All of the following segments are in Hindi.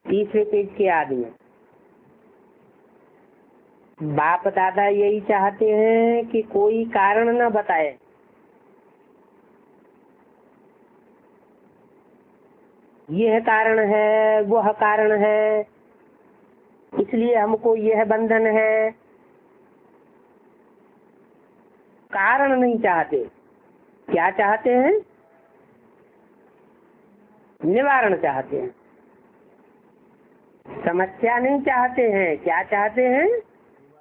तीसरे पेज के आदमी। बाप दादा यही चाहते हैं कि कोई कारण न बताए, यह कारण है वह कारण है, इसलिए हमको यह बंधन है। कारण नहीं चाहते, क्या चाहते हैं? निवारण चाहते हैं। समस्या नहीं चाहते हैं, क्या चाहते हैं?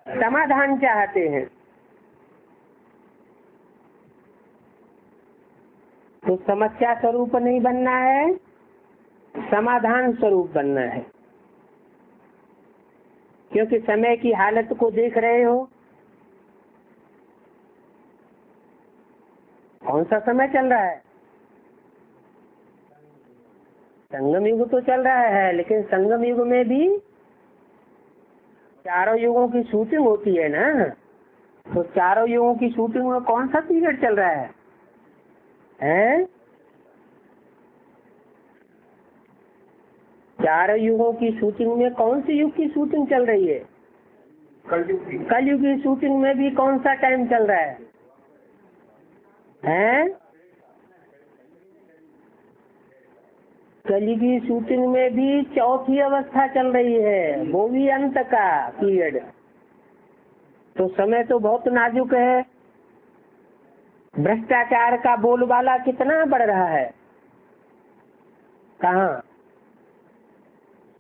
समाधान चाहते हैं। तो समस्या स्वरूप नहीं बनना है, समाधान स्वरूप बनना है। क्योंकि समय की हालत को देख रहे हो, कौन सा समय चल रहा है? संगम युग तो चल रहा है, लेकिन संगम युग में भी चारों युगों की शूटिंग होती है ना। तो चारों युगों की शूटिंग में कौन सा पीरियड चल रहा है? हैं? चारों युगों की शूटिंग में कौन सी युग की शूटिंग चल रही है? कलयुग की शूटिंग में भी कौन सा टाइम चल रहा है? हैं? कलयुग की शूटिंग में भी चौथी अवस्था चल रही है, वो भी अंत का पीरियड। तो समय तो बहुत नाजुक है। भ्रष्टाचार का बोलबाला कितना बढ़ रहा है। कहाँ?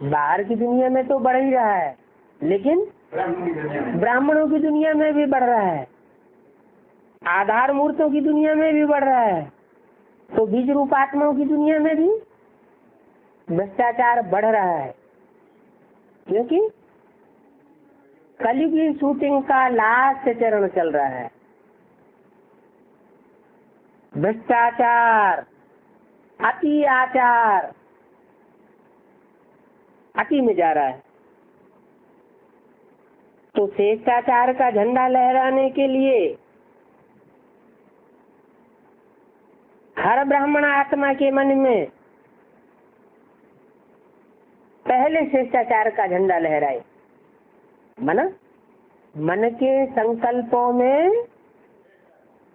बाहर की दुनिया में तो बढ़ ही रहा है, लेकिन ब्राह्मणों की दुनिया में भी बढ़ रहा है, आधार मूर्तों की दुनिया में भी बढ़ रहा है। तो बीज रूपात्माओं की दुनिया में भी भ्रष्टाचार बढ़ रहा है, क्योंकि कलयुग की शूटिंग का लास्ट चरण चल रहा है। भ्रष्टाचार, अति आचार, अति में जा रहा है। तो शिष्टाचार का झंडा लहराने के लिए हर ब्राह्मण आत्मा के मन में पहले शिष्टाचार का झंडा लहराए। मन के संकल्पों में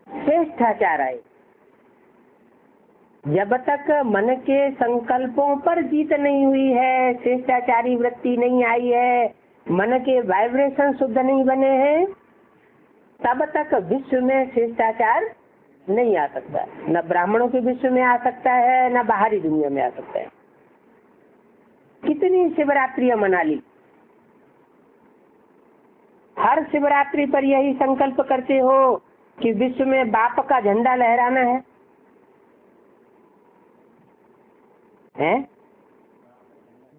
शिष्टाचार आए। जब तक मन के संकल्पों पर जीत नहीं हुई है, शिष्टाचारी वृत्ति नहीं आई है, मन के वाइब्रेशन शुद्ध नहीं बने हैं, तब तक विश्व में शिष्टाचार नहीं आ सकता। न ब्राह्मणों के विश्व में आ सकता है, न बाहरी दुनिया में आ सकता है। कितनी शिवरात्रियां मना ली, हर शिवरात्रि पर यही संकल्प करते हो कि विश्व में बाप का झंडा लहराना है?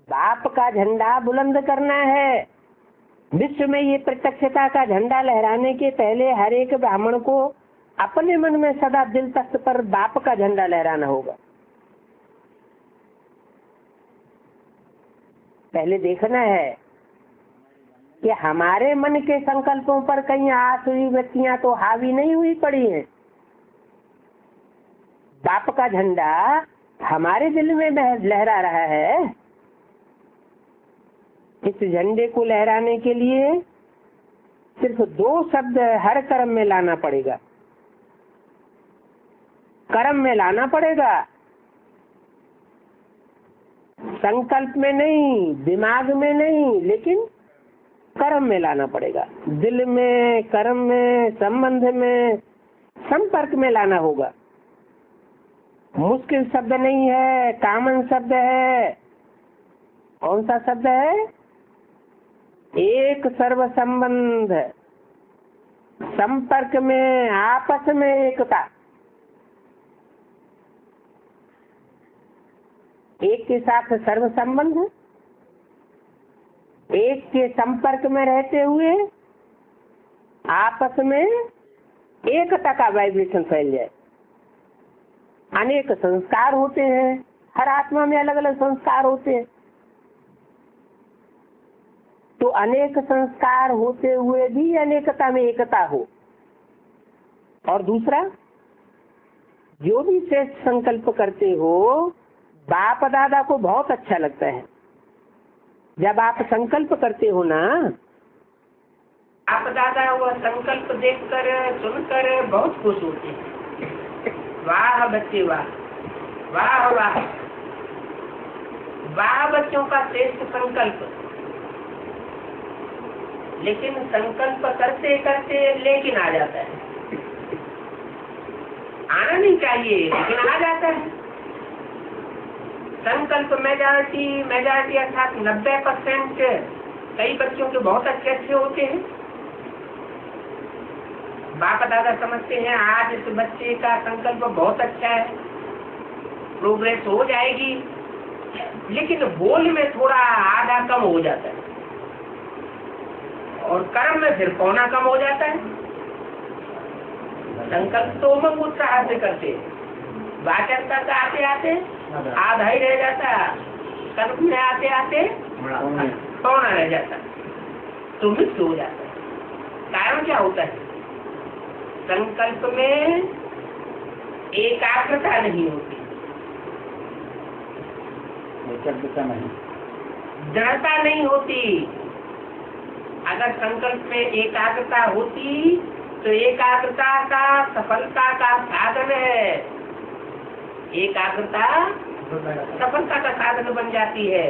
बाप का झंडा बुलंद करना है। विश्व में ये प्रत्यक्षता का झंडा लहराने के पहले हर एक ब्राह्मण को अपने मन में सदा दिल तख्त पर बाप का झंडा लहराना होगा। पहले देखना है कि हमारे मन के संकल्पों पर कहीं आसुरी वृत्तियां तो हावी नहीं हुई पड़ी हैं। बाप का झंडा हमारे दिल में लहरा रहा है। इस झंडे को लहराने के लिए सिर्फ 2 शब्द हर कर्म में लाना पड़ेगा। कर्म में लाना पड़ेगा, संकल्प में नहीं, दिमाग में नहीं, लेकिन कर्म में लाना पड़ेगा। दिल में, कर्म में, संबंध में, संपर्क में लाना होगा। मुश्किल शब्द नहीं है, कॉमन शब्द है। कौन सा शब्द है? एक सर्व संबंध, संपर्क में, आपस में एकता। एक के साथ सर्व संबंध, एक के संपर्क में रहते हुए आपस में एकता का वाइब्रेशन फैल जाए। अनेक संस्कार होते हैं, हर आत्मा में अलग अलग संस्कार होते हैं। तो अनेक संस्कार होते हुए भी अनेकता में एकता हो। और दूसरा, जो भी श्रेष्ठ संकल्प करते हो, बाप दादा को बहुत अच्छा लगता है। जब आप संकल्प करते हो ना, आप दादा वह संकल्प देखकर सुनकर बहुत खुश होते हैं। वाह बच्चे वाह, वाह वाह वाह बच्चों का श्रेष्ठ संकल्प। लेकिन संकल्प करते करते लेकिन आ जाता है, आना नहीं चाहिए लेकिन आ जाता है। संकल्प मेजॉरिटी अर्थात 90% कई बच्चों के बहुत अच्छे होते हैं। बाप दादा समझते हैं आज इस बच्चे का संकल्प बहुत अच्छा है, प्रोग्रेस हो जाएगी, लेकिन बोल में थोड़ा आधा कम हो जाता है और कर्म में फिर पौना कम हो जाता है। संकल्प तो उमंग उत्साह से करते, वाचकता का आते आते आधा ही रह जाता, कर्म में आते आते पौना रह जाता, तो मिक्स हो जाता है। कारण क्या होता है? संकल्प में एकाग्रता नहीं होती, दृढ़ता नहीं होती। अगर संकल्प में एकाग्रता होती तो एकाग्रता का सफलता का साधन है, एकाग्रता सफलता का साधन बन जाती है,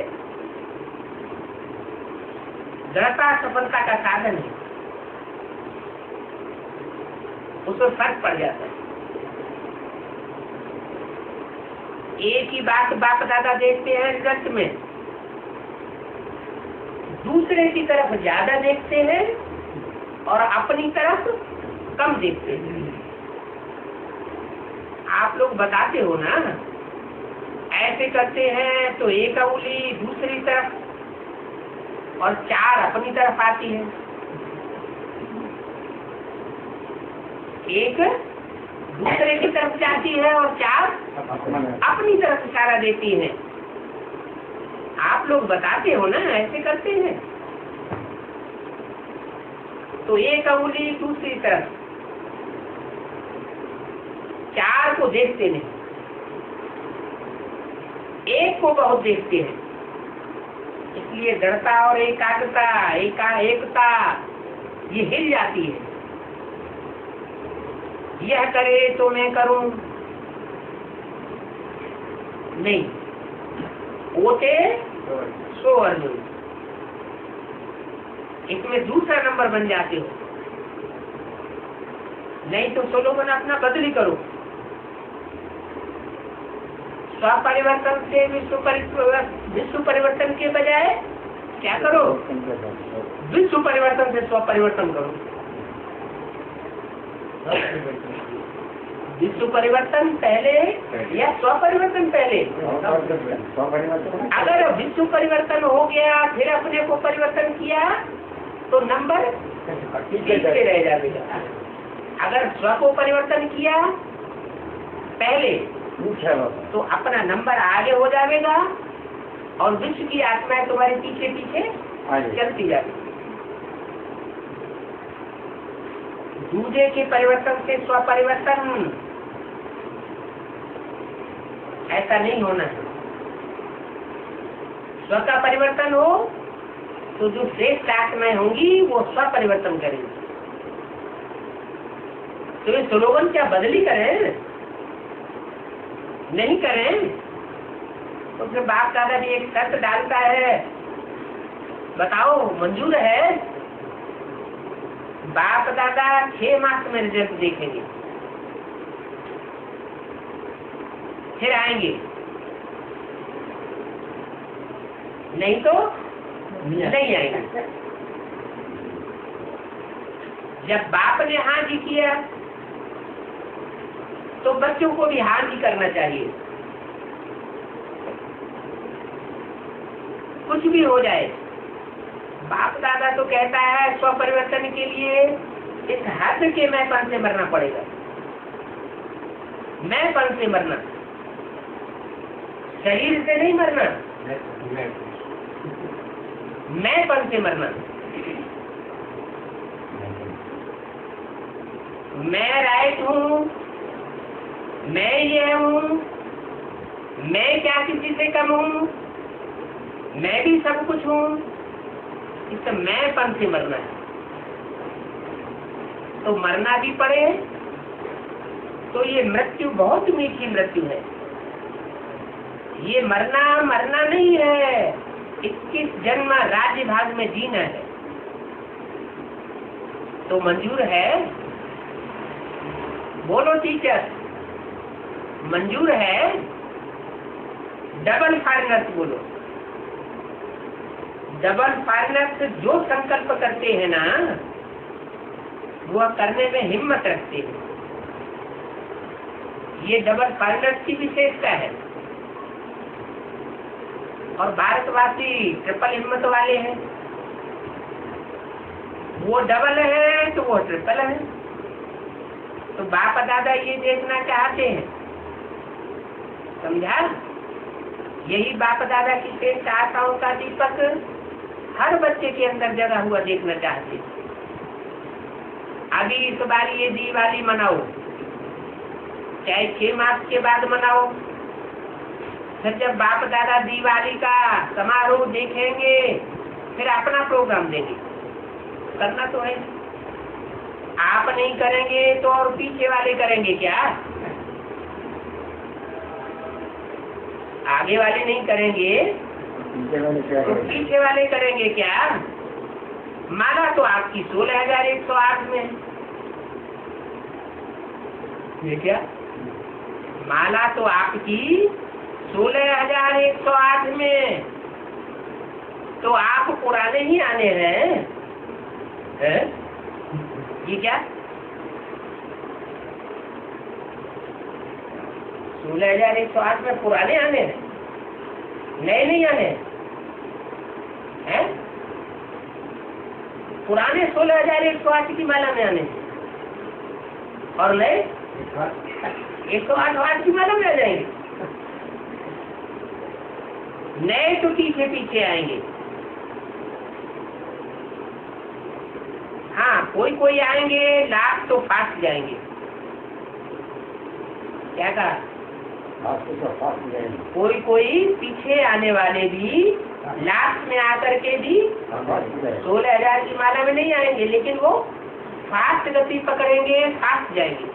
दृढ़ता सफलता का साधन है, उसको फर्क पड़ जाता है। एक ही बात बाप दादा देखते हैं रिजल्ट में, दूसरे की तरफ ज्यादा देखते हैं और अपनी तरफ कम देखते हैं। आप लोग बताते हो ना, ऐसे करते हैं तो एक उंगली दूसरी तरफ और 4 अपनी तरफ आती है, एक दूसरे की तरफ जाती है और 4 अपनी तरफ इशारा देती है। आप लोग बताते हो ना, ऐसे करते हैं तो एक उंगली दूसरी तरफ, 4 को देखते नहीं, एक को बहुत देखते हैं। इसलिए दृढ़ता और एकाग्रता एकता ये हिल जाती है। यह करे तो मैं करूं नहीं, ओते सो अर्जुन, इसमें दूसरा नंबर बन जाते हो। नहीं तो सोलोमन अपना बदली करो, स्वपरिवर्तन से विश्व परिवर्तन के बजाय क्या करो? विश्व परिवर्तन से स्वपरिवर्तन करो। विश्व परिवर्तन पहले या स्वपरिवर्तन पहले? अगर विश्व परिवर्तन हो गया फिर अपने को परिवर्तन किया तो नंबर पीछे रह जाएगा। अगर स्व को परिवर्तन किया पहले तो अपना नंबर आगे हो जाएगा और विश्व की आत्माएं तुम्हारे पीछे पीछे चलती जाएगी। दूसरे के परिवर्तन से स्व परिवर्तन ऐसा नहीं होना है। स्व का परिवर्तन हो तो जो श्रेष्ठ आत्माएं होंगी वो स्व परिवर्तन करेंगी। तो ये स्लोगन क्या बदली करें? नहीं करें तो फिर बाप दादा भी एक शर्त डालता है, बताओ मंजूर है? बाप दादा 6 मास में रिजल्ट देखेंगे, फिर आएंगे, नहीं तो नहीं आएंगे। जब बाप ने हाँ जी किया तो बच्चों को भी हाँ जी करना चाहिए। कुछ भी हो जाए, बाप दादा तो कहता है स्व परिवर्तन के लिए इस हद के मैंपन से मरना पड़ेगा। मैंपन से मरना, शरीर से नहीं मरना, मैंपन से मरना। मैं राइट हूँ, मैं ये हूँ, मैं क्या किसी से कम हूँ, मैं भी सब कुछ हूँ, इससे मैंपन से मरना है। तो मरना भी पड़े तो ये मृत्यु बहुत मीठी मृत्यु है। ये मरना नहीं है, 21 जन्म राज्य भाग में जीना है। तो मंजूर है? बोलो टीचर, मंजूर है? डबल फॉरेनर्स बोलो। डबल फॉरेनर्स जो संकल्प करते हैं ना, वो करने में हिम्मत रखते हैं। ये डबल फॉरेनर्स की विशेषता है। और भारतवासी ट्रिपल हिम्मत वाले हैं। वो डबल है तो वो ट्रिपल है। तो बाप दादा ये देखना चाहते हैं, समझा? यही बाप दादा की श्रेष्ठ आशाओं का दीपक हर बच्चे के अंदर जगा हुआ देखना चाहते हैं। अभी इस बार ये दिवाली मनाओ, चाहे 6 मास के बाद मनाओ। फिर जब बाप दादा दिवाली का समारोह देखेंगे, फिर अपना प्रोग्राम देंगे। करना तो है, आप नहीं करेंगे तो और पीछे वाले करेंगे क्या? आगे वाले नहीं करेंगे तो पीछे वाले करेंगे क्या? माला तो आपकी 16,108 में, ये क्या? माला तो आपकी 16,108 में। तो आप पुराने ही आने हैं, है? ये क्या? 16,108 में पुराने आने हैं, नए नहीं आने हैं। पुराने 16,108 की माला में आने और नए 108 की माला में आ जाएंगे। नए तो पीछे पीछे आएंगे। हाँ, कोई आएंगे, लास्ट तो फास्ट जाएंगे। क्या कहा? कोई पीछे आने वाले भी लास्ट में आकर के भी 16,000 की माला में नहीं आएंगे, लेकिन वो फास्ट गति पकड़ेंगे, फास्ट जाएंगे।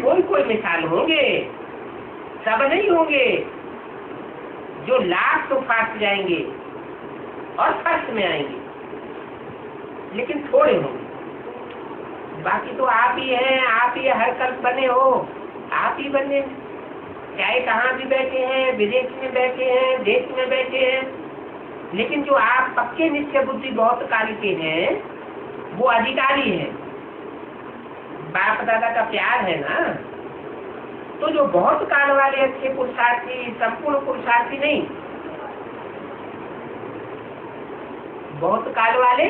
कोई मिसाल होंगे, सब नहीं होंगे। जो लास्ट तो फास्ट जाएंगे और फर्स्ट में आएंगे, लेकिन थोड़े होंगे। बाकी तो आप ही हैं, आप ही हर कल्प बने हो, आप ही बने। चाहे कहाँ भी बैठे हैं, विदेश में बैठे हैं, देश में बैठे हैं, लेकिन जो आप पक्के निश्चय बुद्धि बहुत काल के हैं, वो अधिकारी हैं। बाप दादा का प्यार है ना। तो जो बहुत काल वाले अच्छे पुरुषार्थी, संपूर्ण पुरुषार्थी नहीं, बहुत काल वाले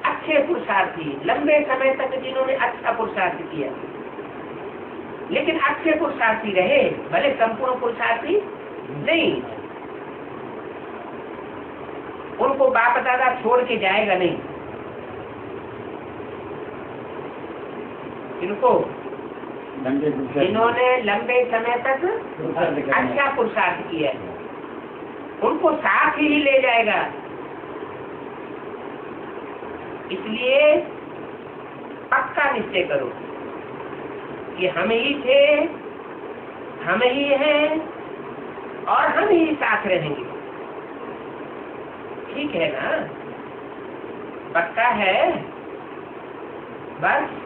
अच्छे पुरुषार्थी, लंबे समय तक जिन्होंने अच्छा पुरुषार्थ किया, लेकिन अच्छे पुरुषार्थी रहे, भले संपूर्ण पुरुषार्थी नहीं। उनको बाप दादा छोड़ के जाएगा नहीं। इनको जिन्होंने लंबे समय तक अच्छा पुरुषार्थ किया है, उनको साथ ही ले जाएगा। इसलिए पक्का निश्चय करो कि हम ही थे, हम ही हैं और हम ही साथ रहेंगे। ठीक है ना? पक्का है? बस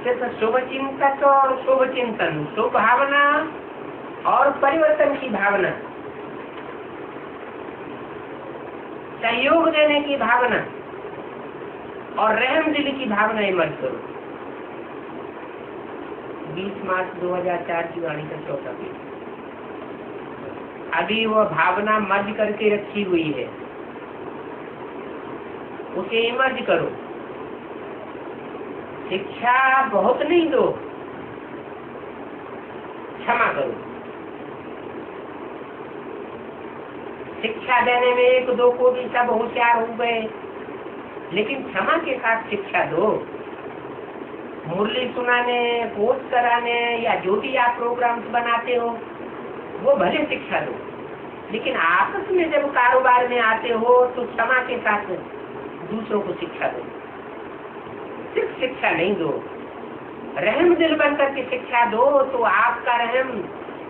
सिर्फ शुभ चिंतक और शुभ चिंतन, शुभ भावना और परिवर्तन की भावना, सहयोग देने की भावना और रहम दिल की भावना मत करो। 20 मार्च 2004 की वाणी का 4था पेज। अभी वह भावना मर्ज करके रखी हुई है, उसे मर्ज करो। शिक्षा बहुत नहीं दो, क्षमा करो। शिक्षा देने में 1-2 को भी सब होशियार हो गए, लेकिन क्षमा के साथ शिक्षा दो। मुरली सुनाने, पोस्ट कराने या जो भी आप प्रोग्राम्स बनाते हो, वो भले शिक्षा दो, लेकिन आपस में जब कारोबार में आते हो तो क्षमा के साथ दूसरों को शिक्षा दो। सिर्फ शिक्षा नहीं दो, रहम दिल बन करके शिक्षा दो, तो आपका रहम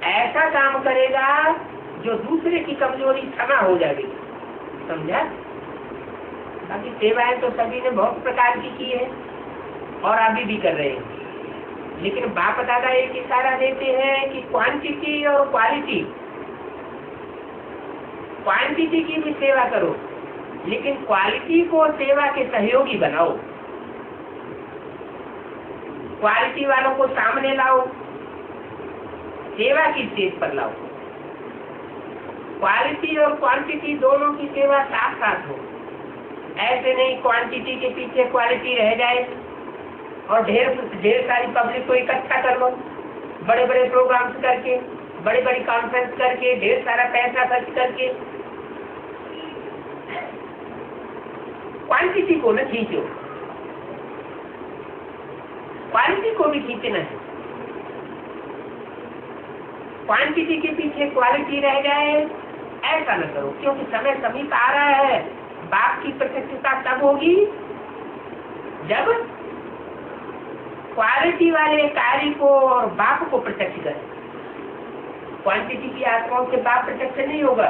ऐसा काम करेगा जो दूसरे की कमजोरी क्षमा हो जाएगी। समझा? बाकी सेवाएं तो सभी ने बहुत प्रकार की है और अभी भी कर रहे हैं, लेकिन बाप दादा एक इशारा देते हैं कि क्वांटिटी और क्वालिटी, क्वांटिटी की भी सेवा करो लेकिन क्वालिटी को सेवा के सहयोगी बनाओ। क्वालिटी वालों को सामने लाओ, सेवा की स्टेज पर लाओ। क्वालिटी और क्वांटिटी दोनों की सेवा साथ साथ हो। ऐसे नहीं क्वांटिटी के पीछे क्वालिटी रह जाए और ढेर सारी पब्लिक को इकट्ठा कर लो, बड़े बड़े प्रोग्राम्स करके, बड़ी बड़ी कॉन्फ्रेंस करके, ढेर सारा पैसा खर्च करके क्वांटिटी को न खींचो, क्वालिटी को भी खींचना है। क्वांटिटी के पीछे क्वालिटी रह जाए ऐसा न करो, क्योंकि समय समीप आ रहा है। बाप की प्रत्यक्षता तब होगी जब क्वालिटी वाले कार्य को और बाप को प्रत्यक्ष करें। क्वांटिटी की आत्माओं से बाप प्रत्यक्ष नहीं होगा,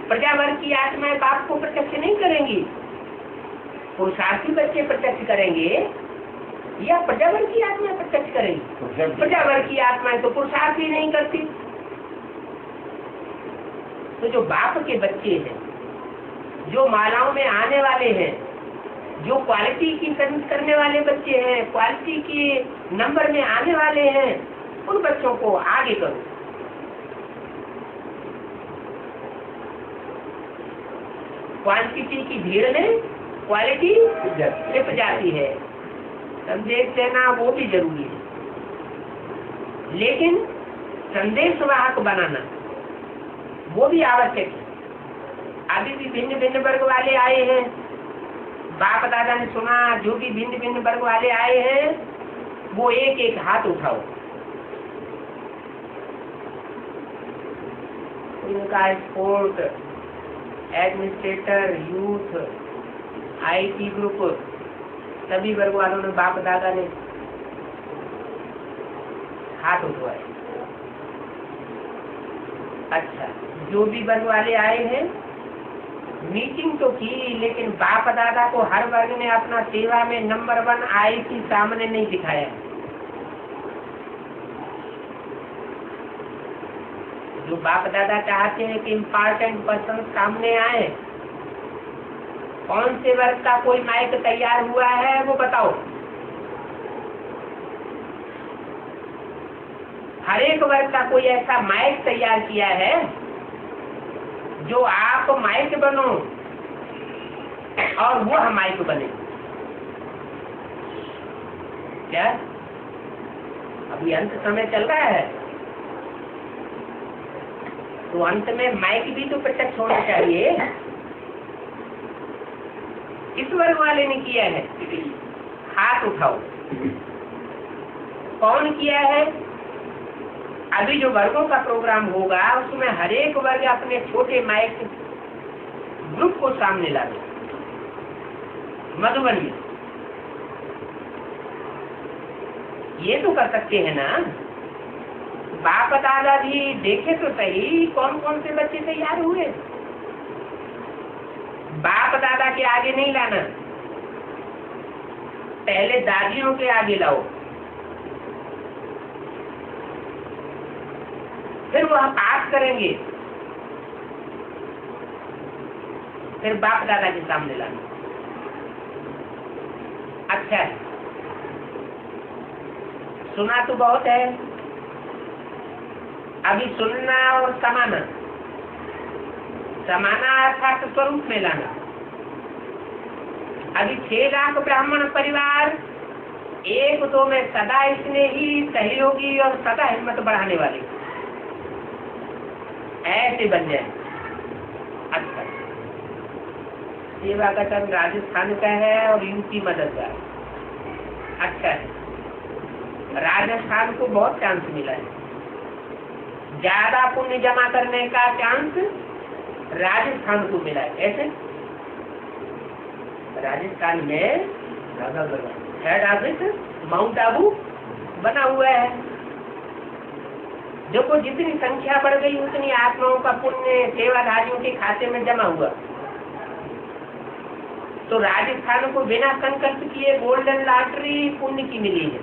प्रजावर्ग की आत्माएं बाप को प्रत्यक्ष नहीं करेंगी। पुरुषार्थी बच्चे प्रत्यक्ष करेंगे या प्रजावर्ग की आत्माएं प्रत्यक्ष करेंगी? प्रजावर्ग की आत्माएं तो पुरुषार्थी नहीं करती। तो जो बाप के बच्चे हैं, जो मालाओं में आने वाले हैं, जो क्वालिटी की सर्विस करने वाले बच्चे हैं, क्वालिटी के नंबर में आने वाले हैं, उन बच्चों को आगे करो। क्वांटिटी की भीड़ में क्वालिटी छिप जाती है। संदेश देना वो भी जरूरी है, लेकिन संदेश वाहक बनाना वो भी आवश्यक है। अभी भी भिन्न भिन्न वर्ग वाले आए हैं, बाप दादा ने सुना, जो भी भिन्न भिन्न वर्ग वाले आए हैं वो एक एक हाथ उठाओ। इनका sport, administrator, youth, IT group, सभी वर्ग वालों ने, बाप दादा ने हाथ उठवाए। अच्छा, जो भी वर्ग वाले आए हैं मीटिंग तो की, लेकिन बाप दादा को हर वर्ग ने अपना सेवा में नंबर 1 आईटी सामने नहीं दिखाया। जो बाप दादा चाहते हैं कि इम्पोर्टेंट पर्सन सामने आए, कौन से वर्ग का कोई माइक तैयार हुआ है वो बताओ। हर एक वर्ग का कोई ऐसा माइक तैयार किया है जो आप माइक बनो और वो माइक बने क्या? अभी अंत समय चल रहा है तो अंत में माइक भी तो प्रत्यक्ष होना चाहिए। इस वर्ग वाले ने किया है, हाथ उठाओ। कौन किया है? अभी जो वर्गों का प्रोग्राम होगा उसमें हर एक वर्ग अपने छोटे माइक ग्रुप को सामने लाए। मधुबनी ये तो कर सकते हैं ना। बाप दादा भी देखे तो सही कौन कौन से बच्चे तैयार हुए। बाप दादा के आगे नहीं लाना, पहले दादियों के आगे लाओ, फिर वह पास करेंगे, फिर बाप दादा के सामने लाना। अच्छा है, सुना तो बहुत है, अभी सुनना और समाना। समाना अर्थात स्वरूप में लाना। अभी 6 लाख ब्राह्मण परिवार 1-2 में सदा स्नेही, सहयोगी और सदा हिम्मत बढ़ाने वाले ऐसे बन जाए। अच्छा, सेवा गठन राजस्थान का है और यूपी मददगार। अच्छा है, राजस्थान को बहुत चांस मिला है। ज्यादा पुण्य जमा करने का चांस राजस्थान को मिला है। ऐसे राजस्थान में हेड ऑफिस माउंट आबू बना हुआ है। देखो जितनी संख्या बढ़ गई उतनी आत्माओं का पुण्य सेवाधारियों के खाते में जमा हुआ। तो राजस्थान को बिना संकल्प किए गोल्डन लॉटरी पुण्य की मिली है।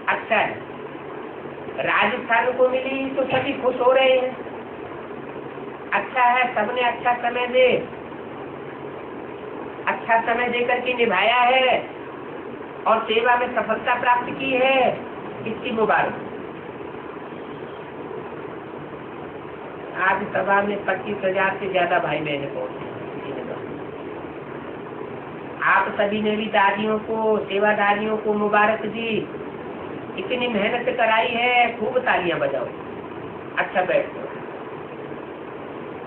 अच्छा है, राजस्थान को मिली तो सभी खुश हो रहे हैं। अच्छा है, सबने अच्छा समय दे करके निभाया है और सेवा में सफलता प्राप्त की है, इसकी मुबारक। आज सभा में 25,000 से ज्यादा भाई बहने पहुंचे। आप सभी ने भी दादियों को, सेवादारियों को मुबारक दी। इतनी मेहनत कराई है, खूब तालियां बजाओ। अच्छा बैठो।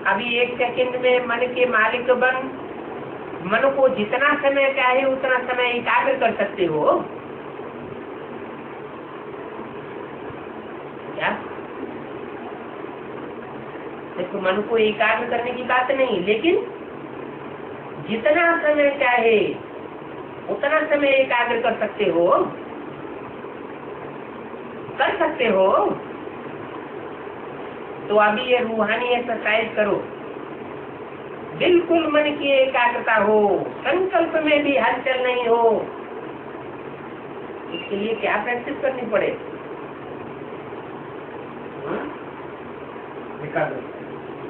अभी 1 सेकंड में मन के मालिक बन, मन को जितना समय चाहे उतना समय एकाग्र कर सकते हो क्या? देखो मन को एकाग्र करने की बात नहीं, लेकिन जितना समय चाहे उतना समय एकाग्र कर सकते हो, तो अभी ये रूहानी एक्सरसाइज करो। बिल्कुल मन की एकाग्रता हो, संकल्प में भी हलचल नहीं हो। इसके लिए क्या प्रैक्टिस करनी पड़े?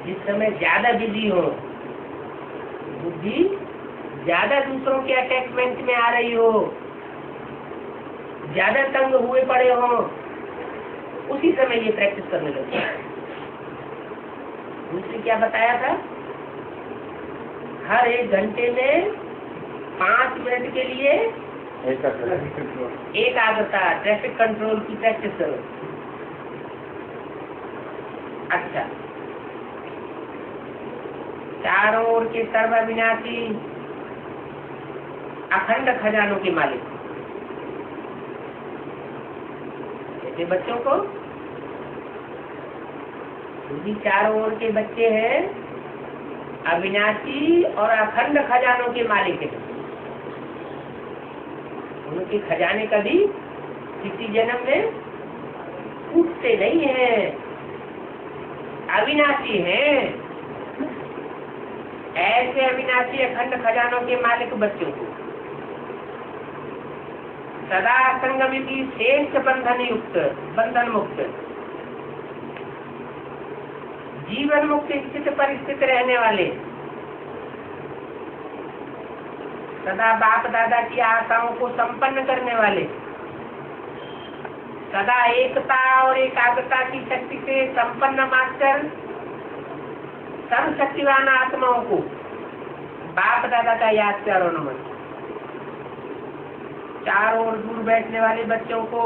जिस समय ज्यादा बिजी हो, बुद्धि ज्यादा दूसरों के अटैचमेंट में आ रही हो, ज्यादा तंग हुए पड़े हो, उसी समय ये प्रैक्टिस करने लगे। दूसरी क्या बताया था? हर 1 घंटे में 5 मिनट के लिए एकाग्रता, ट्रैफिक कंट्रोल की प्रैक्टिस करो। अच्छा, चारों ओर के सर्वविनाशी अखंड खजानों के मालिक ऐसे बच्चों को, यदि चारों ओर के बच्चे हैं अविनाशी और अखंड खजानों के मालिक हैं, उनके खजाने कभी किसी जन्म में टूटते नहीं हैं, अविनाशी हैं। ऐसे अविनाशी अखंड खजानों के मालिक बच्चों को सदा संगम की श्रेष्ठ बंधन मुक्त, जीवन मुक्त स्थित परिस्थित रहने वाले, सदा बाप दादा की आशाओं को संपन्न करने वाले, सदा एकता और एकाग्रता की शक्ति से संपन्न मास्टर सर्वशक्तिवान आत्माओं को बाप दादा का याद प्यारो नमन। चारों ओर दूर बैठने वाले बच्चों को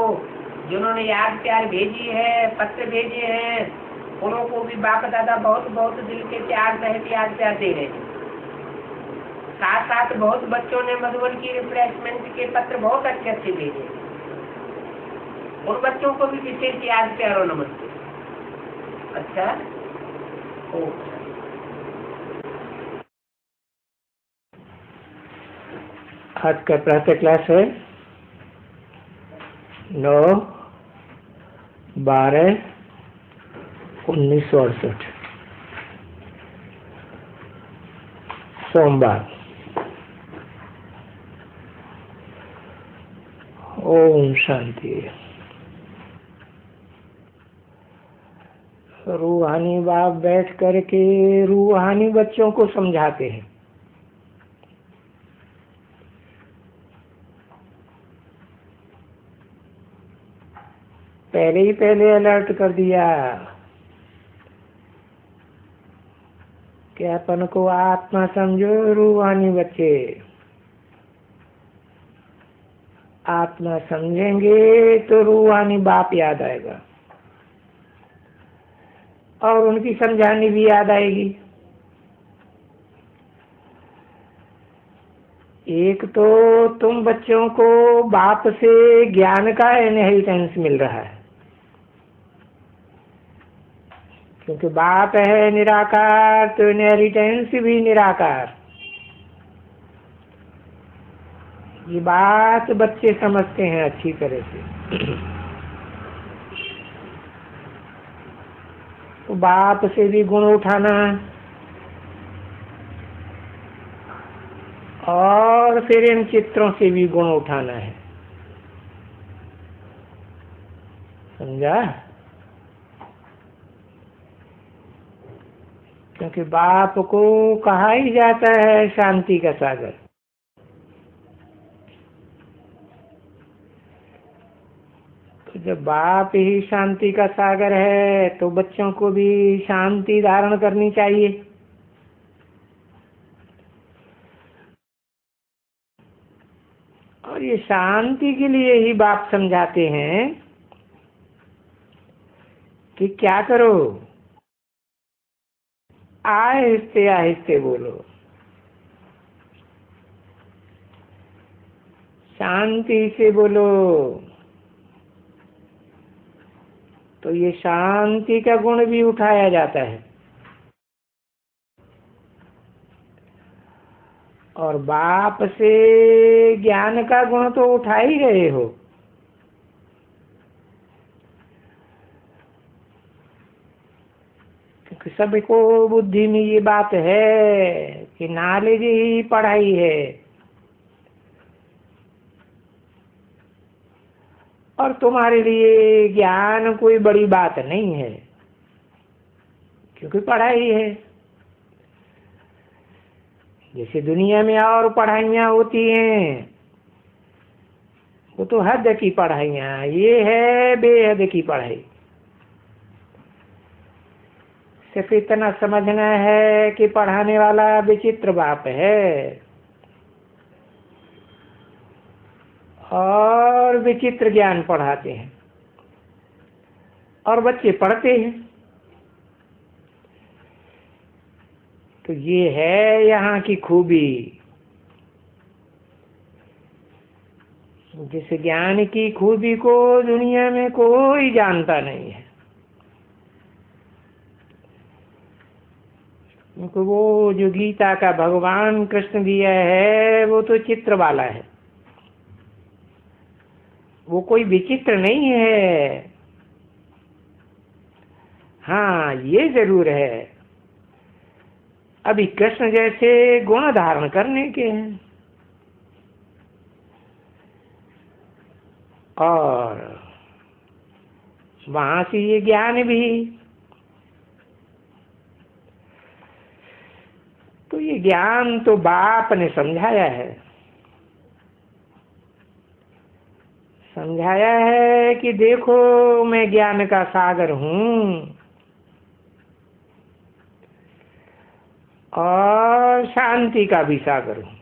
जिन्होंने याद प्यार भेजी है, पत्र भेजे हैं, उनको भी बाप दादा बहुत बहुत दिल के प्यार सहित याद प्यार दे रहे हैं। साथ साथ बहुत बच्चों ने मधुबन की रिफ्रेशमेंट के पत्र बहुत अच्छे अच्छे भेजे। उन बच्चों को भी विशेष याद प्यारो नमस्ते। अच्छा, आज का प्रातः क्लास है 9/12/1968 सोमवार। ओम शांति। रूहानी बाप बैठ करके रूहानी बच्चों को समझाते हैं। पहले अलर्ट कर दिया कि अपन को आत्मा समझो, रूहानी बच्चे आत्मा समझेंगे तो रूहानी बाप याद आएगा और उनकी समझानी भी याद आएगी। एक तो तुम बच्चों को बाप से ज्ञान का इनहेरिटेंस मिल रहा है, क्योंकि बाप है निराकार तो इनहेरिटेंस भी निराकार। ये बात बच्चे समझते हैं अच्छी तरह से। तो बाप से भी गुण उठाना और फिर इन चित्रों से भी गुण उठाना है, समझा? क्योंकि बाप को कहा ही जाता है शांति का सागर। तो जब बाप ही शांति का सागर है तो बच्चों को भी शांति धारण करनी चाहिए। और ये शांति के लिए ही बाप समझाते हैं कि क्या करो, आहिस्ते आहिस्ते बोलो, शांति से बोलो। तो ये शांति का गुण भी उठाया जाता है। और बाप से ज्ञान का गुण तो उठा ही रहे हो। क्योंकि सबको बुद्धि में ये बात है कि नॉलेज ही पढ़ाई है। और तुम्हारे लिए ज्ञान कोई बड़ी बात नहीं है, क्योंकि पढ़ाई है। जैसे दुनिया में और पढ़ाइयाँ होती हैं, वो तो हद की पढ़ाइयाँ, ये है बेहद की पढ़ाई। सिर्फ इतना समझना है कि पढ़ाने वाला विचित्र बाप है और विचित्र ज्ञान पढ़ाते हैं और बच्चे पढ़ते हैं। तो ये है यहाँ की खूबी। जिस ज्ञान की खूबी को दुनिया में कोई जानता नहीं है। क्योंकि वो जो गीता का भगवान कृष्ण दिया है वो तो चित्र वाला है, वो कोई विचित्र नहीं है। हाँ, ये जरूर है, अभी कृष्ण जैसे गुण धारण करने के हैं और वहां से ये ज्ञान भी। तो ये ज्ञान तो बाप ने समझाया है। समझाया है कि देखो मैं ज्ञान का सागर हूं और शांति का भी सागर हूं।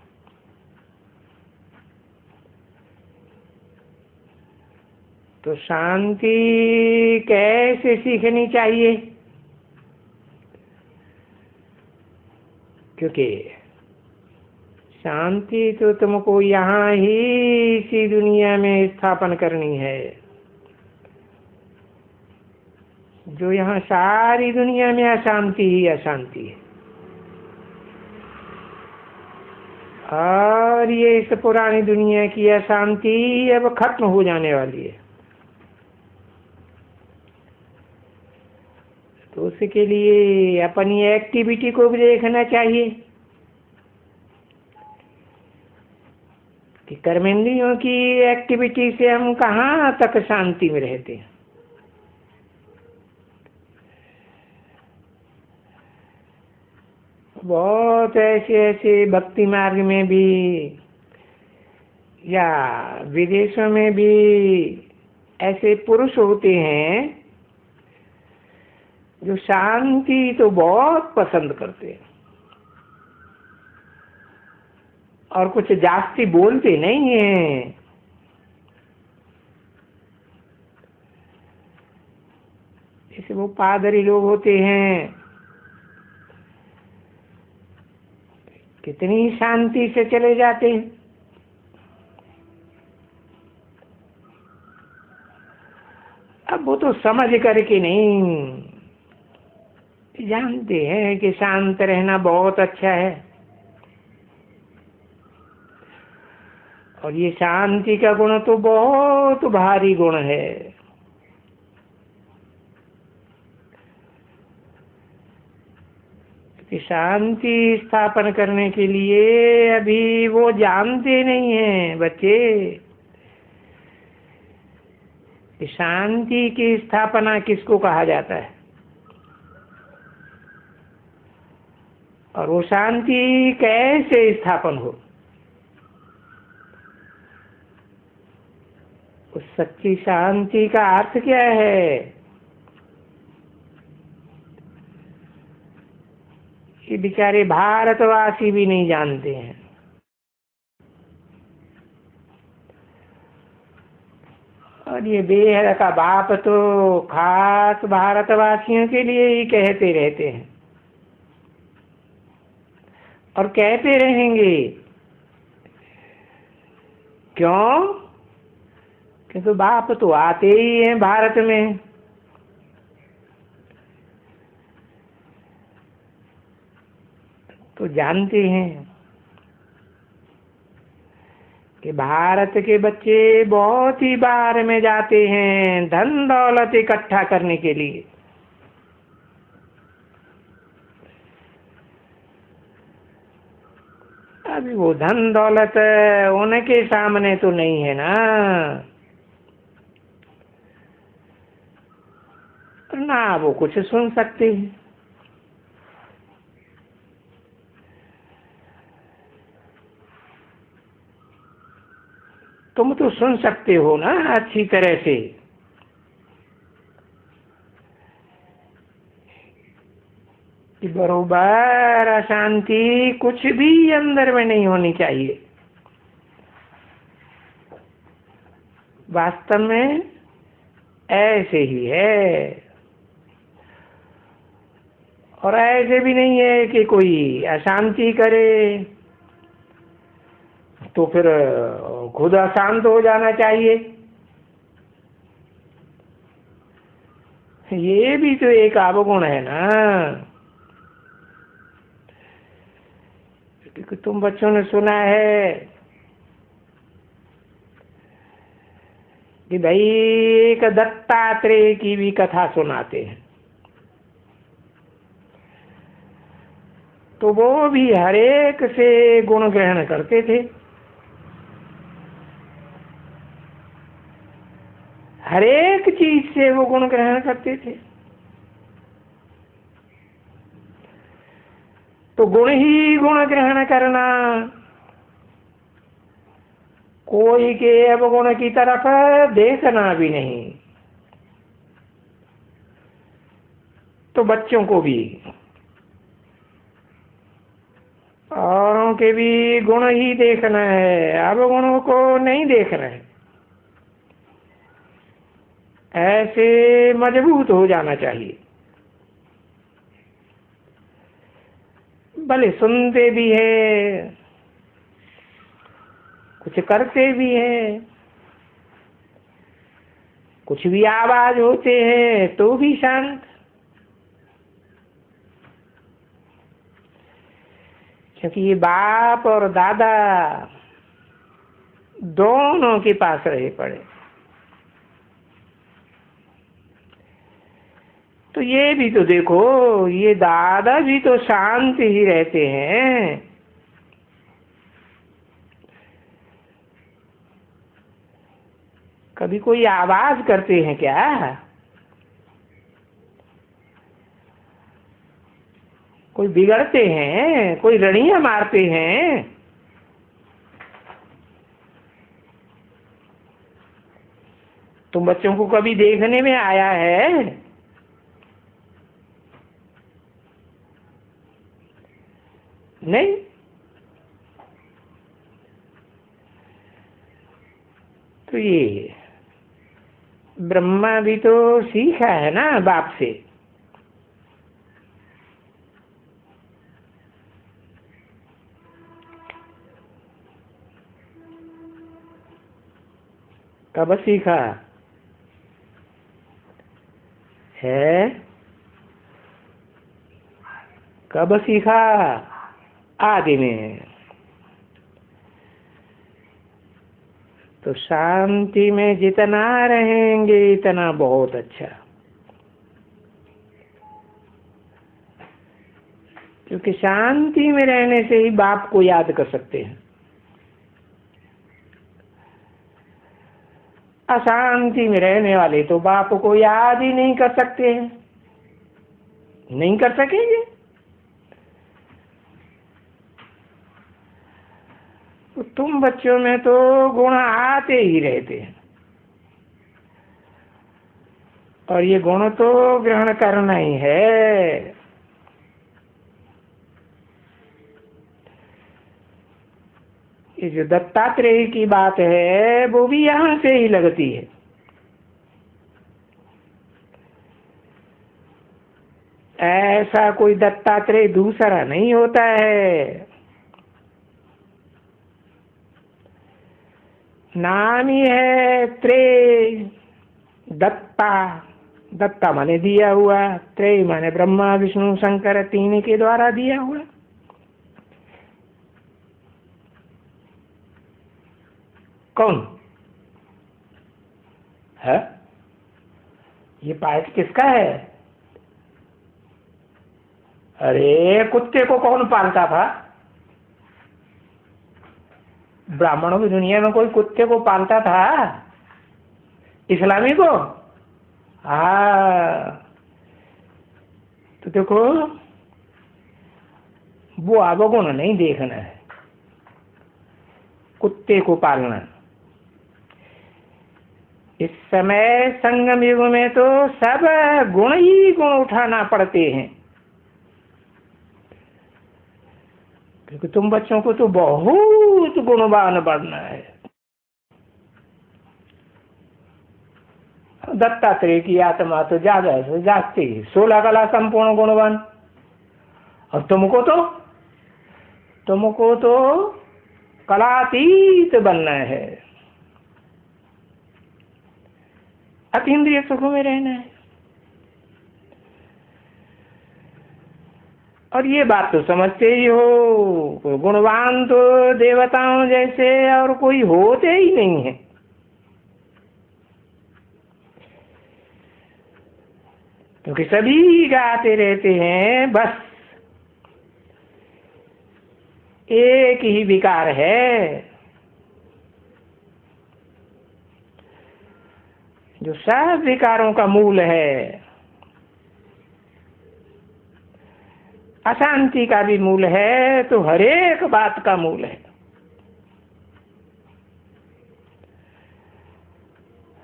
तो शांति कैसे सीखनी चाहिए? क्योंकि शांति तो तुमको यहाँ ही इसी दुनिया में स्थापन करनी है। जो यहाँ सारी दुनिया में अशांति ही अशांति है। और ये इस पुरानी दुनिया की अशांति अब खत्म हो जाने वाली है। तो उसके लिए अपनी एक्टिविटी को भी देखना चाहिए कि कर्मेंद्रियों की एक्टिविटी से हम कहाँ तक शांति में रहते हैं। बहुत ऐसे ऐसे भक्ति मार्ग में भी या विदेशों में भी ऐसे पुरुष होते हैं जो शांति तो बहुत पसंद करते हैं और कुछ जास्ती बोलते नहीं हैं। जैसे वो पादरी लोग होते हैं, कितनी शांति से चले जाते हैं। अब वो तो समझ करके नहीं, जानते हैं कि शांत रहना बहुत अच्छा है, और ये शांति का गुण तो बहुत भारी गुण है। कि शांति स्थापन करने के लिए अभी वो जानते नहीं हैं बच्चे कि शांति की स्थापना किसको कहा जाता है, और वो शांति कैसे स्थापन हो। उस सच्ची शांति का अर्थ क्या है, ये बेचारे भारतवासी भी नहीं जानते हैं। और ये बेहद का बाप तो खास भारतवासियों के लिए ही कहते रहते हैं और कहते रहेंगे। क्यों? क्योंकि बाप तो आते ही हैं भारत में। तो जानते हैं कि भारत के बच्चे बहुत ही बाहर में जाते हैं धन दौलत इकट्ठा करने के लिए। अभी वो धन दौलत उनके सामने तो नहीं है ना, ना वो कुछ सुन सकते हैं। तुम तो सुन सकते हो ना अच्छी तरह से कि बरोबर अशांति कुछ भी अंदर में नहीं होनी चाहिए। वास्तव में ऐसे ही है, और ऐसे भी नहीं है कि कोई अशांति करे तो फिर खुद अशांत हो जाना चाहिए। ये भी तो एक अवगुण है ना। क्योंकि तुम बच्चों ने सुना है कि भाई एक दत्तात्रेय की भी कथा सुनाते हैं, तो वो भी हरेक से गुण ग्रहण करते थे, हरेक चीज से वो गुण ग्रहण करते थे। तो गुण ही गुण ग्रहण करना, कोई के अवगुण की तरफ देखना भी नहीं। तो बच्चों को भी औरों के भी गुण ही देखना है, अवगुणों को नहीं देखना है। ऐसे मजबूत हो जाना चाहिए। भले सुनते भी है, कुछ करते भी हैं, कुछ भी आवाज होते हैं तो भी शांत। क्योंकि ये बाप और दादा दोनों के पास रहे पड़े। तो ये भी तो देखो, ये दादा भी तो शांत ही रहते हैं। कभी कोई आवाज करते हैं क्या? कोई बिगड़ते हैं, कोई रणियां मारते हैं? तुम बच्चों को कभी देखने में आया है? नहीं। तो ये ब्रह्मा भी तो सीखा है ना बाप से। कब सीखा है? कब सीखा? आदि में। तो शांति में जितना रहेंगे इतना बहुत अच्छा, क्योंकि शांति में रहने से ही बाप को याद कर सकते हैं। अशांति में रहने वाले तो बाप को याद ही नहीं कर सकते हैं, नहीं कर सकेंगे। तो तुम बच्चों में तो गुण आते ही रहते हैं, और ये गुण तो ग्रहण करना ही है। ये जो दत्तात्रेय की बात है वो भी यहाँ से ही लगती है। ऐसा कोई दत्तात्रेय दूसरा नहीं होता है। नाम ही है त्रेय, दत्ता। दत्ता माने दिया हुआ, त्रेय माने ब्रह्मा विष्णु शंकर तीन के द्वारा दिया हुआ। कौन है? ये पाठ किसका है? अरे कुत्ते को कौन पालता था? ब्राह्मणों की दुनिया में कोई कुत्ते को पालता था? इस्लामी को? हाँ, तो देखो वो अवगुण नहीं देखना है, कुत्ते को पालना। इस समय संगम युग में तो सब गुण ही गुण उठाना पड़ते हैं, क्योंकि तुम बच्चों को तो बहुत गुणवान बनना है। दत्तात्रेय की आत्मा तो ज्यादा से जागती 16 कला संपूर्ण गुणवान, और तुमको तो कलातीत बनना है, अतीन्द्रिय सुखों में रहना है। और ये बात तो समझते ही हो, गुणवान तो देवताओं जैसे और कोई होते ही नहीं है। क्योंकि सभी गाते रहते हैं, बस एक ही विकार है जो सब विकारों का मूल है। अशांति का भी मूल है तो हर एक बात का मूल है।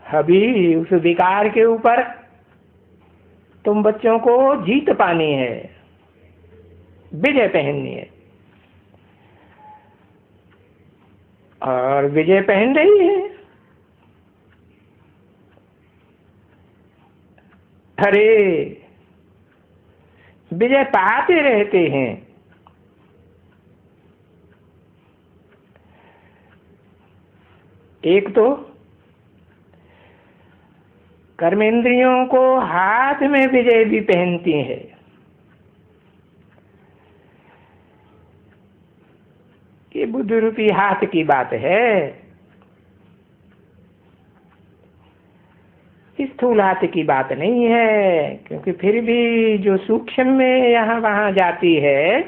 अभी उस विकार के ऊपर तुम बच्चों को जीत पानी है, विजय पहननी है, और विजय पहन रही है। अरे विजय पाते रहते हैं। एक तो कर्मेंद्रियों को हाथ में विजय भी पहनती है। ये बुद्धि रूपी हाथ की बात है, स्थूल हाथ की बात नहीं है, क्योंकि फिर भी जो सूक्ष्म में यहाँ वहां जाती है,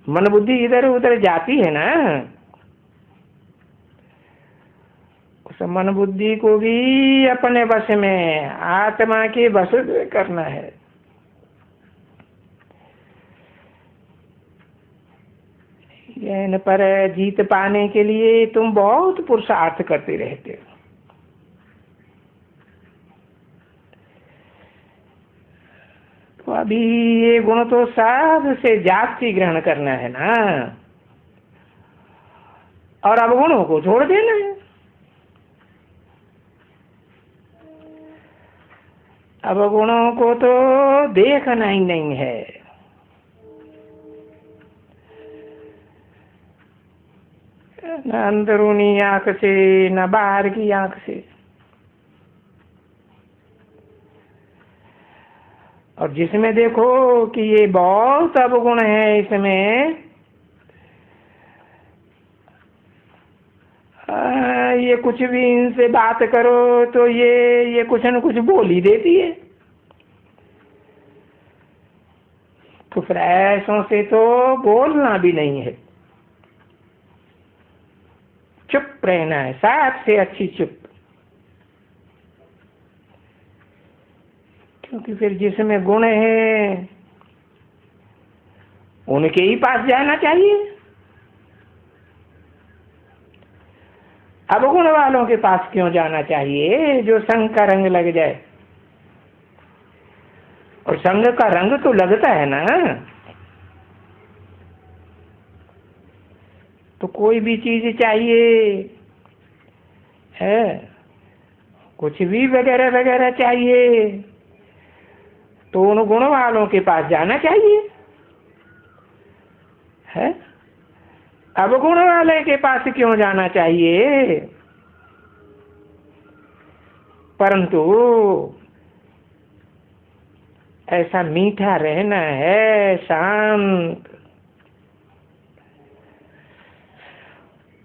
मन बुद्धि इधर उधर जाती है ना, उस मन बुद्धि को भी अपने वश में, आत्मा के वश में करना है। इन पर जीत पाने के लिए तुम बहुत पुरुषार्थ करते रहते हो। तो अभी ये गुण तो सबसे जास्ती ग्रहण करना है ना, और अवगुणों को छोड़ देना है। अवगुणों को तो देखना ही नहीं है। न अंदरूनी आंख से न बाहर की आंख से। और जिसमें देखो कि ये बहुत अवगुण है, इसमें ये कुछ भी इनसे बात करो तो ये कुछ न कुछ बोल ही देती है। तो फिर ऐसों से तो बोलना भी नहीं है, चुप रहना है, सबसे अच्छी चुप। क्योंकि फिर जिसमें गुण है उनके ही पास जाना चाहिए। अवगुण वालों के पास क्यों जाना चाहिए, जो संग का रंग लग जाए। और संग का रंग तो लगता है ना। तो कोई भी चीज चाहिए है, कुछ भी वगैरह वगैरह चाहिए, तो उन गुण वालों के पास जाना चाहिए है। अवगुण वाले के पास क्यों जाना चाहिए। परंतु ऐसा मीठा रहना है, शांत,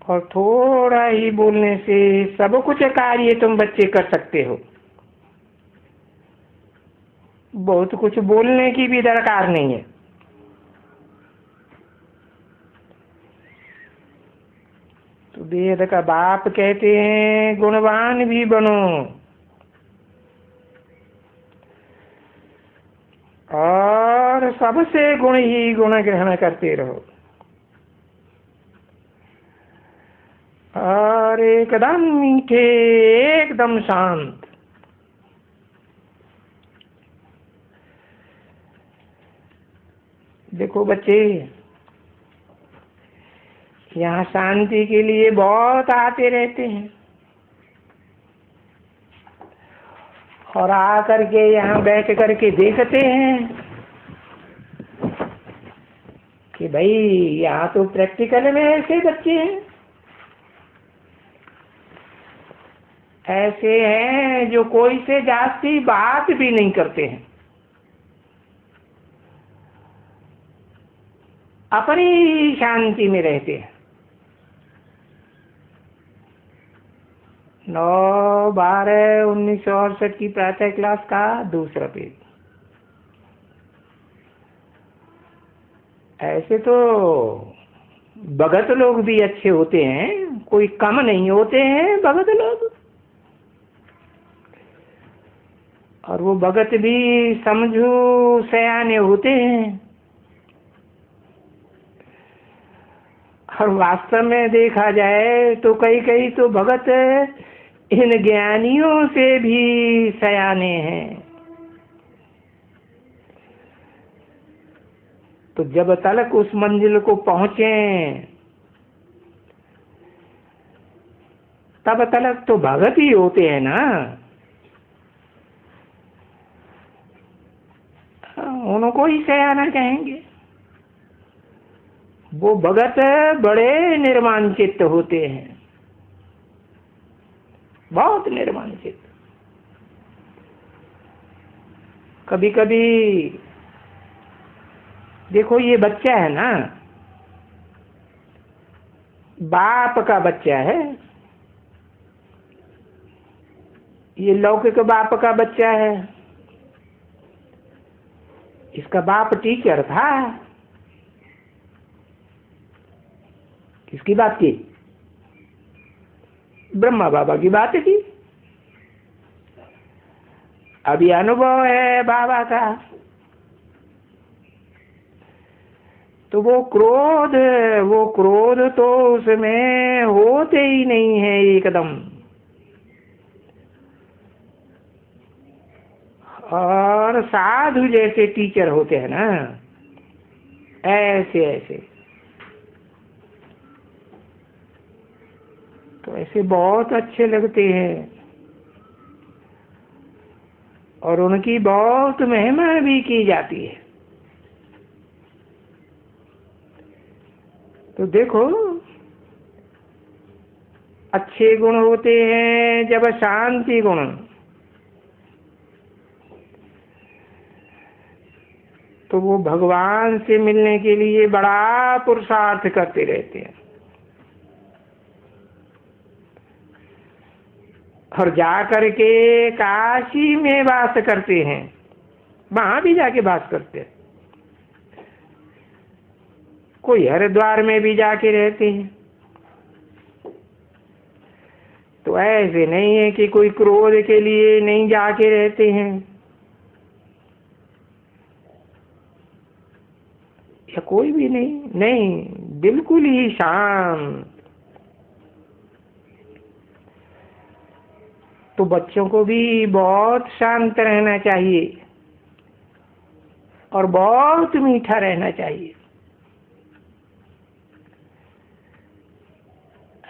और थोड़ा ही बोलने से सब कुछ कार्य तुम बच्चे कर सकते हो। बहुत कुछ बोलने की भी दरकार नहीं है। तो वेद का बाप कहते हैं गुणवान भी बनो और सबसे गुण ही गुण ग्रहण करते रहो, और एकदम मीठे, एकदम शांत। देखो बच्चे, यहाँ शांति के लिए बहुत आते रहते हैं, और आकर के यहाँ बैठ करके देखते हैं कि भाई यहाँ तो प्रैक्टिकल में ऐसे बच्चे हैं, ऐसे हैं जो कोई से जास्ती बात भी नहीं करते हैं, अपनी शांति में रहते हैं। 9/12/1968 की प्रातः क्लास का दूसरा पेज। ऐसे तो भगत लोग भी अच्छे होते हैं, कोई कम नहीं होते हैं भगत लोग। और वो भगत भी समझो सयाने होते हैं। और वास्तव में देखा जाए तो कई कई तो भगत इन ज्ञानियों से भी सयाने हैं। तो जब तक उस मंजिल को पहुंचे तब तक तो भगत ही होते हैं ना। उनको ही सयाना कहेंगे। वो भगत बड़े निर्माण चित्त होते हैं, बहुत निर्माण चित्त। कभी कभी देखो, ये बच्चा है ना, बाप का बच्चा है, ये लौकिक बाप का बच्चा है। इसका बाप टीचर था। किसकी बात की? ब्रह्मा बाबा की बात की। अभी अनुभव है बाबा का। तो वो क्रोध तो उसमें होते ही नहीं है एकदम। और साधु जैसे टीचर होते हैं ना, ऐसे ऐसे, तो ऐसे बहुत अच्छे लगते हैं और उनकी बहुत महिमा भी की जाती है। तो देखो, अच्छे गुण होते हैं जब शांति गुण, तो वो भगवान से मिलने के लिए बड़ा पुरुषार्थ करते रहते हैं, और जाकर के काशी में वास करते हैं, वहां भी जाके वास करते हैं, कोई हरिद्वार में भी जाके रहते हैं। तो ऐसे नहीं है कि कोई क्रोध के लिए नहीं जाके रहते हैं, या कोई भी नहीं, बिल्कुल ही शांत। तो बच्चों को भी बहुत शांत रहना चाहिए और बहुत मीठा रहना चाहिए।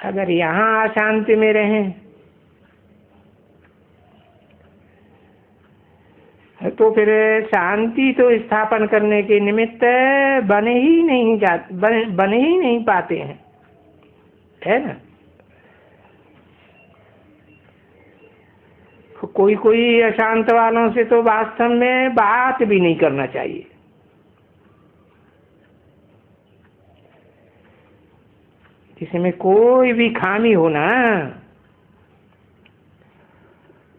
अगर यहाँ अशांति में रहें तो फिर शांति तो स्थापन करने के निमित्त बने ही नहीं पाते हैं, है ना। कोई अशांत वालों से तो वास्तव में बात भी नहीं करना चाहिए। जिसमें कोई भी खामी हो ना,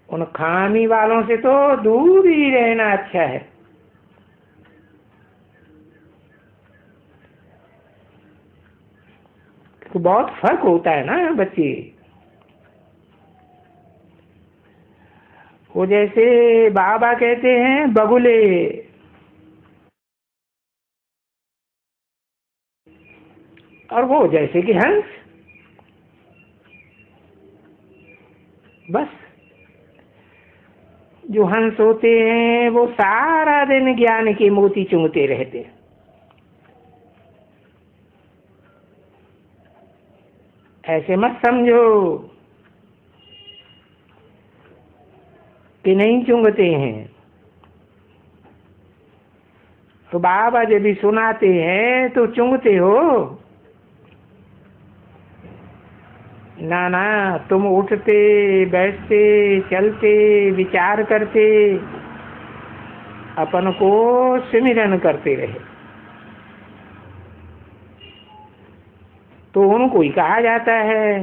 उन खामी वालों से तो दूर ही रहना अच्छा है। तो बहुत फर्क होता है ना बच्चे। वो जैसे बाबा कहते हैं बगुले, और वो जैसे कि हंस। बस जो हंस होते हैं वो सारा दिन ज्ञान के मोती चुंगते रहते हैं। ऐसे मत समझो कि नहीं चुंगते हैं। तो बाबा जब भी सुनाते हैं तो चुंगते हो ना, तुम उठते बैठते चलते विचार करते अपन को सिमरन करते रहे, तो उनको ही कहा जाता है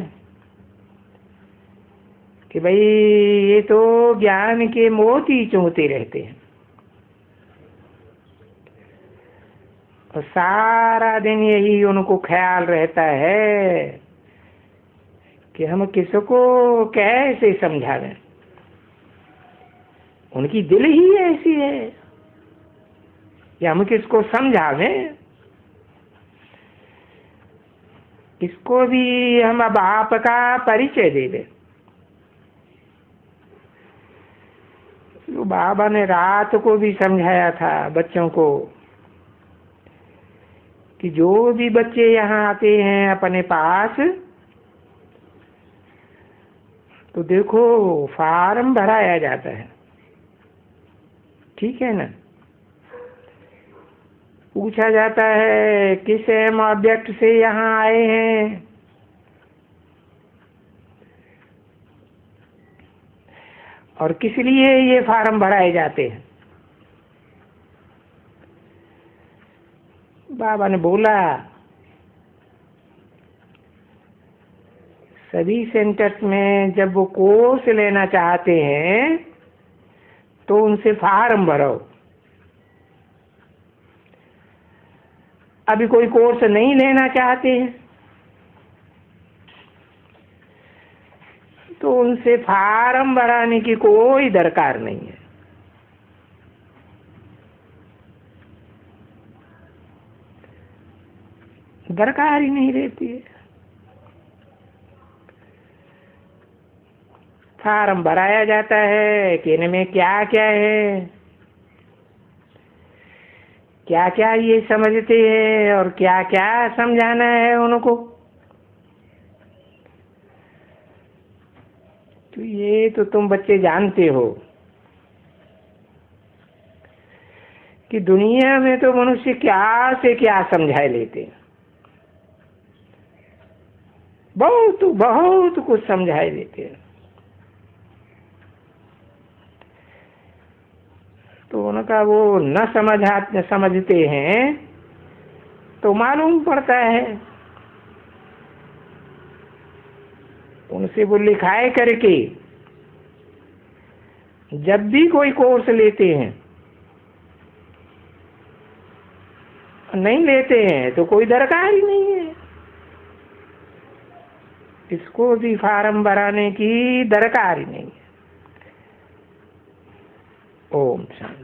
कि भाई ये तो ज्ञान के मोती चुंगते रहते हैं, और सारा दिन यही उनको ख्याल रहता है कि हम किसको कैसे समझावें। उनकी दिल ही ऐसी है कि हम किसको समझावें, किसको भी हम अब आपका परिचय दे दें। तो बाबा ने रात को भी समझाया था बच्चों को कि जो भी बच्चे यहाँ आते हैं अपने पास, तो देखो फार्म भराया जाता है, ठीक है ना। पूछा जाता है किस एम ऑब्जेक्ट से यहाँ आए हैं, और किस लिए ये फार्म भराए जाते हैं। बाबा ने बोला सभी सेंटर्स में जब वो कोर्स लेना चाहते हैं तो उनसे फार्म भरो। अभी कोई कोर्स नहीं लेना चाहते हैं तो उनसे फार्म भराने की कोई दरकार नहीं है। दरकार ही नहीं रहती है। फार्म भराया जाता है कि इनमें क्या क्या है, क्या क्या ये समझते हैं और क्या क्या समझाना है उनको। तो ये तो तुम बच्चे जानते हो कि दुनिया में तो मनुष्य क्या से क्या समझाए लेते हैं, बहुत बहुत कुछ समझाए देते हैं। तो उनका वो न समझते हैं तो मालूम पड़ता है। उनसे वो लिखाए करके जब भी कोई कोर्स लेते हैं, नहीं लेते हैं तो कोई दरकार ही नहीं है, इसको भी फार्म भराने की दरकार ही नहीं है। ओम शांति।